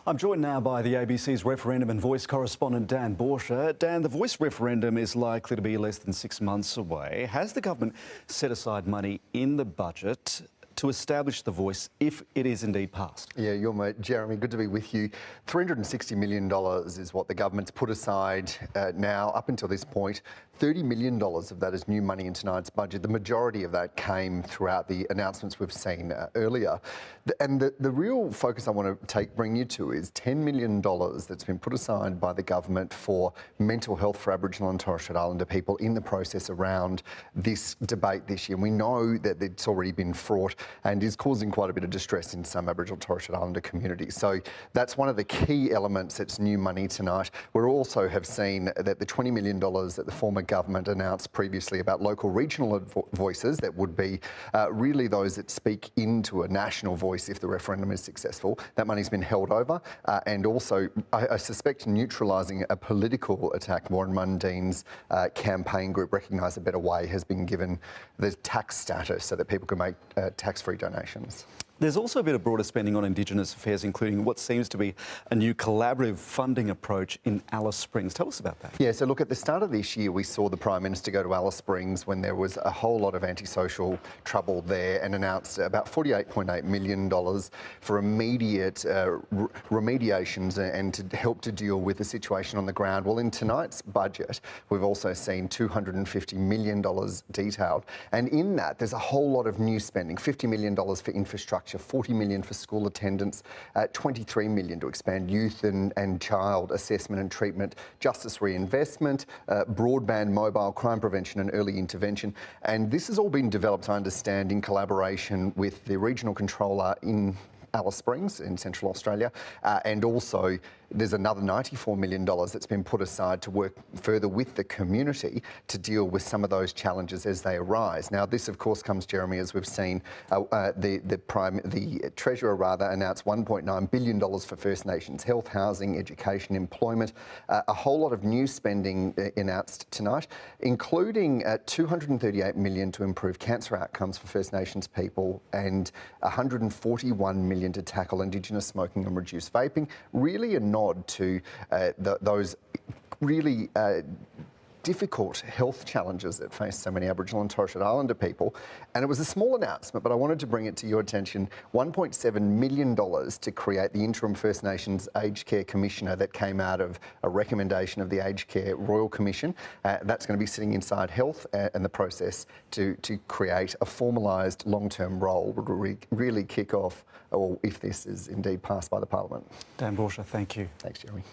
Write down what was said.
I'm joined now by the ABC's referendum and voice correspondent Dan Borscher. Dan, the voice referendum is likely to be less than 6 months away. Has the government set aside money in the budget to establish the voice if it is indeed passed? Yeah, your mate Jeremy, good to be with you. $360 million is what the government's put aside now up until this point. $30 million of that is new money in tonight's budget. The majority of that came throughout the announcements we've seen earlier. And the real focus I want to bring you to is $10 million that's been put aside by the government for mental health for Aboriginal and Torres Strait Islander people in the process around this debate this year. And we know that it's already been fraught and is causing quite a bit of distress in some Aboriginal and Torres Strait Islander communities. So that's one of the key elements that's new money tonight. We also have seen that the $20 million that the former government announced previously about local regional voices that would be really those that speak into a national voice if the referendum is successful. That money's been held over and also, I suspect, neutralising a political attack. Warren Mundine's campaign group, Recognise a Better Way, has been given the tax status so that people can make tax-free donations. There's also a bit of broader spending on Indigenous affairs, including what seems to be a new collaborative funding approach in Alice Springs. Tell us about that. Yeah, so look, at the start of this year, we saw the Prime Minister go to Alice Springs when there was a whole lot of antisocial trouble there and announced about $48.8 million for immediate remediations and to help to deal with the situation on the ground. Well, in tonight's budget, we've also seen $250 million detailed. And in that, there's a whole lot of new spending, $50 million for infrastructure, $40 million for school attendance, $23 million to expand youth and child assessment and treatment, justice reinvestment, broadband, mobile, crime prevention and early intervention. And this has all been developed, I understand, in collaboration with the regional controller in Alice Springs in Central Australia, and also there's another $94 million that's been put aside to work further with the community to deal with some of those challenges as they arise. Now, this, of course, comes, Jeremy, as we've seen the Treasurer announced $1.9 billion for First Nations health, housing, education, employment. A whole lot of new spending announced tonight, including $238 million to improve cancer outcomes for First Nations people and $141 million to tackle Indigenous smoking and reduce vaping. Really a nod to those really difficult health challenges that face so many Aboriginal and Torres Strait Islander people. And it was a small announcement, but I wanted to bring it to your attention. $1.7 million to create the interim First Nations Aged Care Commissioner that came out of a recommendation of the Aged Care Royal Commission. That's going to be sitting inside health and the process to create a formalised long-term role would really kick off, or if this is indeed passed by the Parliament. Dan Borscher, thank you. Thanks, Jeremy.